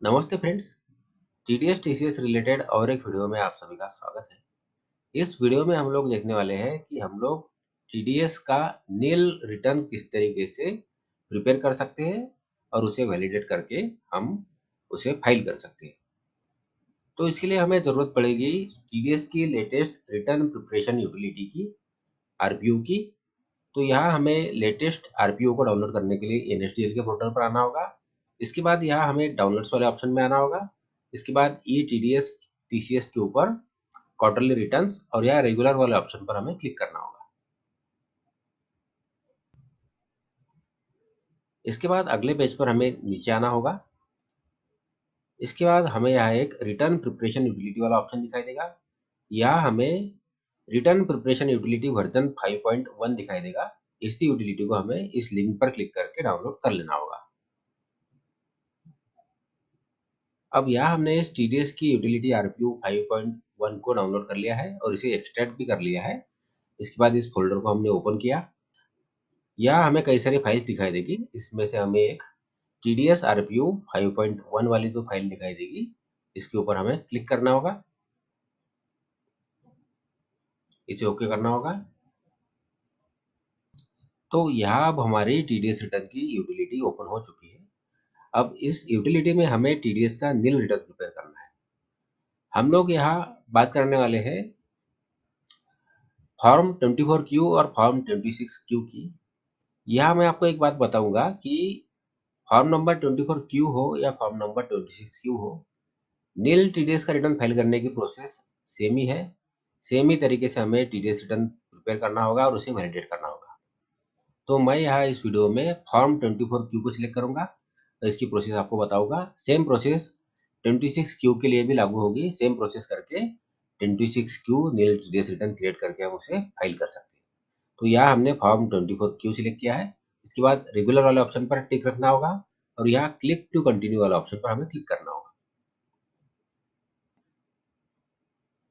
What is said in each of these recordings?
नमस्ते friends. TDS TCS related और एक वीडियो में आप सभी का स्वागत है। इस वीडियो में हम लोग देखने वाले हैं कि हम लोग टीडीएस का नील रिटर्न किस तरीके से प्रिपेयर कर सकते हैं और उसे वैलिडेट करके हम उसे फाइल कर सकते हैं। तो इसके लिए हमें ज़रूरत पड़ेगी टीडीएस की लेटेस्ट रिटर्न प्रिपरेशन यूटिलिटी की, आरपीयू की। तो यहाँ हमें लेटेस्ट आरपीओ को डाउनलोड करने के लिए एनएसडीएल के पोर्टल पर आना होगा। इसके बाद यहाँ हमें डाउनलोड्स वाले ऑप्शन में आना होगा। इसके बाद ई टीडीएस टीसीएस के ऊपर क्वार्टरली रिटर्न्स और यहाँ रेगुलर वाले ऑप्शन पर हमें क्लिक करना होगा। इसके बाद अगले पेज पर हमें नीचे आना होगा। इसके बाद हमें यहाँ एक रिटर्न प्रिपरेशन यूटिलिटी वाला ऑप्शन दिखाई देगा। यहाँ हमें रिटर्न प्रिपरेशन यूटिलिटी वर्जन 5.1 दिखाई देगा। इसी यूटिलिटी को हमें इस लिंक पर क्लिक करके डाउनलोड कर लेना होगा। अब यहाँ हमने इस टीडीएस की यूटिलिटी आरपीयू 5.1 को डाउनलोड कर लिया है और इसे एक्सट्रैक्ट भी कर लिया है। इसके बाद इस फोल्डर को हमने ओपन किया। यहाँ हमें कई सारी फाइल्स दिखाई देगी। इसमें से हमें एक टीडीएस आरपीयू 5.1 वाली जो फाइल दिखाई देगी, इसके ऊपर हमें क्लिक करना होगा। इसे ओके करना होगा। तो यहाँ अब हमारी टीडीएस रिटर्न की यूटिलिटी ओपन हो चुकी है। अब इस यूटिलिटी में हमें टीडीएस का नील रिटर्न प्रिपेयर करना है। हम लोग यहाँ बात करने वाले हैं फॉर्म 24Q और फॉर्म 26Q की। यहाँ मैं आपको एक बात बताऊंगा कि फॉर्म नंबर 24Q हो या फॉर्म नंबर 26Q हो, नील टीडीएस का रिटर्न फाइल करने की प्रोसेस सेम ही है। सेम ही तरीके से हमें टीडीएस रिटर्न प्रिपेयर करना होगा और उसे वैलिडेट करना होगा। तो मैं यहाँ इस वीडियो में फॉर्म 24Q को सिलेक्ट करूंगा तो इसकी प्रोसेस आपको बताऊंगा। सेम प्रोसेस 26Q के लिए भी लागू होगी। सेम प्रोसेस करके 26Q नील टीडीएस रिटर्न क्रिएट करके हम उसे फाइल कर सकते हैं। तो यहाँ हमने फॉर्म 24Q सिलेक्ट किया है। इसके बाद रेगुलर वाले ऑप्शन पर टिक रखना होगा और यहाँ क्लिक टू कंटिन्यू वाला ऑप्शन पर हमें क्लिक करना होगा।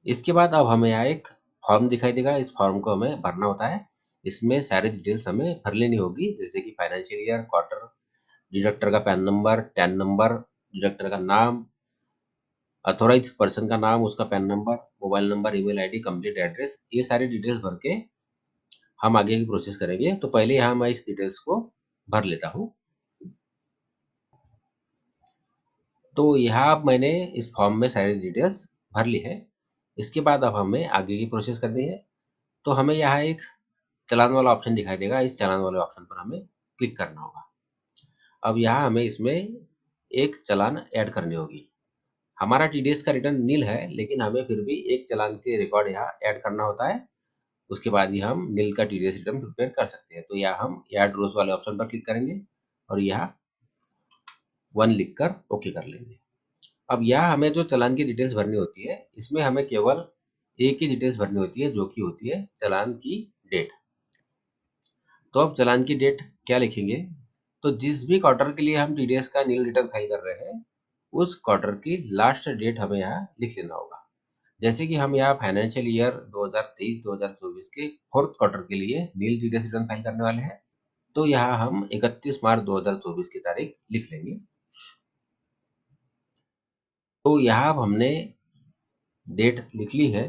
इसके बाद अब हमें यहाँ एक फॉर्म दिखाई देगा। इस फॉर्म को हमें भरना होता है। इसमें सारी डिटेल्स हमें भर लेनी होगी, जैसे कि फाइनेंशियल ईयर, क्वार्टर, डिडक्टर का pan number, tan number, deductor का नाम, अथोराइज पर्सन का नाम, उसका pan number, mobile number, email ID, complete address, ये सारी डिटेल्स भर के हम आगे की प्रोसेस करेंगे। तो पहले यहाँ मैं इस डिटेल्स को भर लेता हूँ। तो यहाँ अब मैंने इस फॉर्म में सारी डिटेल्स भर ली है। इसके बाद अब हमें आगे की प्रोसेस करनी है। तो हमें यहाँ एक चालान वाला ऑप्शन दिखाई देगा। इस चालान वाले ऑप्शन पर हमें क्लिक करना होगा। अब यहाँ हमें इसमें एक चालान ऐड करनी होगी। हमारा टीडीएस का रिटर्न नील है, लेकिन हमें फिर भी एक चालान के रिकॉर्ड यहाँ ऐड करना होता है। उसके बाद ही हम नील का टीडीएस रिटर्न प्रिपेयर कर सकते हैं। तो यहाँ हम ऐड रोज वाले ऑप्शन पर क्लिक करेंगे और यहाँ 1 लिखकर ओके कर लेंगे। अब यहाँ हमें जो चालान की डिटेल्स भरनी होती है, इसमें हमें केवल एक ही डिटेल्स भरनी होती है, जो कि होती है चालान की डेट। तो अब चालान की डेट क्या लिखेंगे? तो जिस भी क्वार्टर के लिए हम टीडीएस का नील रिटर्न फाइल कर रहे हैं, उस क्वार्टर की लास्ट डेट हमें यहाँ लिख लेना होगा। जैसे कि हम यहाँ फाइनेंशियल ईयर 2023-2024 के फोर्थ क्वार्टर के लिए नील टीडीएस रिटर्न फाइल करने वाले हैं। तो यहाँ हम 31 मार्च 2024 की तारीख लिख लेंगे। तो यहाँ अब हमने डेट लिख ली है।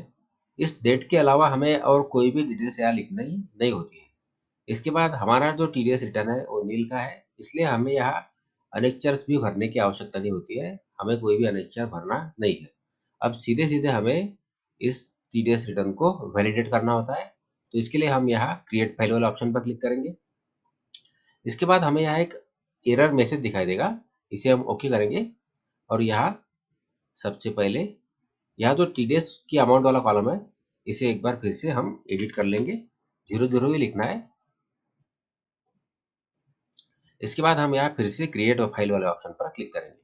इस डेट के अलावा हमें और कोई भी डिटेल्स यहाँ लिखनी नहीं होती है। इसके बाद हमारा जो टीडीएस रिटर्न है वो नील का है, इसलिए हमें यहाँ अनेक्चर्स भी भरने की आवश्यकता नहीं होती है। हमें कोई भी अनेक्चर भरना नहीं है। अब सीधे सीधे हमें इस टीडीएस रिटर्न को वैलिडेट करना होता है। तो इसके लिए हम यहाँ क्रिएट फाइल वाले ऑप्शन पर क्लिक करेंगे। इसके बाद हमें यहाँ एक एरर मैसेज दिखाई देगा। इसे हम ओके करेंगे और यहाँ सबसे पहले यहाँ जो टीडीएस की अमाउंट वाला कॉलम है, इसे एक बार फिर से हम एडिट कर लेंगे। 00 ही लिखना है। इसके बाद हम यहाँ फिर से क्रिएट फाइल वाले ऑप्शन पर क्लिक करेंगे।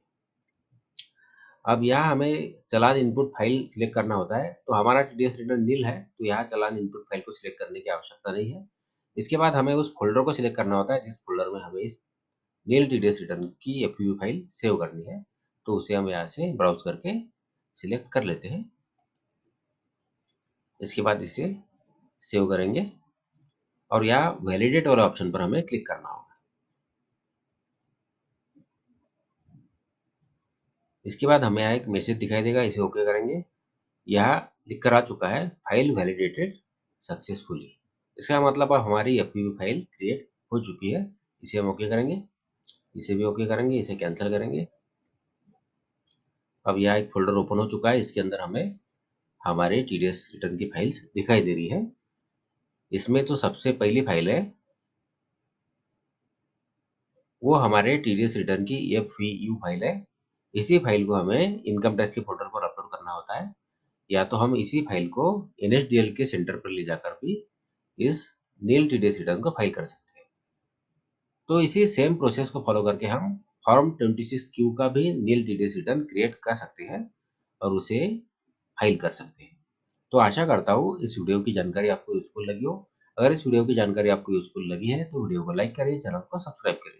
अब यहाँ हमें चालान इनपुट फाइल सिलेक्ट करना होता है। तो हमारा टीडीएस रिटर्न नील है, तो यहाँ चालान इनपुट फाइल को सिलेक्ट करने की आवश्यकता नहीं है। इसके बाद हमें उस फोल्डर को सिलेक्ट करना होता है जिस फोल्डर में हमें इस नील टीडीएस रिटर्न की एफयू फाइल सेव करनी है। तो उसे हम यहाँ से ब्राउज करके सिलेक्ट कर लेते हैं। इसके बाद इसे सेव करेंगे और यहाँ वैलिडेट वाले ऑप्शन पर हमें क्लिक करना होगा। इसके बाद हमें यहाँ एक मैसेज दिखाई देगा, इसे ओके करेंगे। यहाँ लिख कर आ चुका है फाइल वैलिडेटेड सक्सेसफुली। इसका मतलब अब हमारी एफपीवी फाइल क्रिएट हो चुकी है। इसे हम ओके करेंगे, इसे भी ओके करेंगे, इसे कैंसिल करेंगे। अब यहाँ एक फोल्डर ओपन हो चुका है, इसके अंदर हमें हमारे टीडीएस रिटर्न की फाइल्स दिखाई दे रही है। इसमें तो सबसे पहली फाइल है वो हमारे टीडीएस रिटर्न की एफवीयू फाइल है। इसी फाइल को हमें इनकम टैक्स के पोर्टल पर अपलोड करना होता है, या तो हम इसी फाइल को एनएसडीएल के सेंटर पर ले जाकर भी इस नील टीडीएस रिटर्न को फाइल कर सकते हैं। तो इसी सेम प्रोसेस को फॉलो करके हम फॉर्म 26 क्यू का भी नील टीडीएस रिटर्न क्रिएट कर सकते हैं और उसे फाइल कर सकते हैं। तो आशा करता हूँ इस वीडियो की जानकारी आपको यूजफुल लगी हो। अगर इस वीडियो की जानकारी आपको यूजफुल लगी है तो वीडियो को लाइक करिए, चैनल को सब्सक्राइब करिए।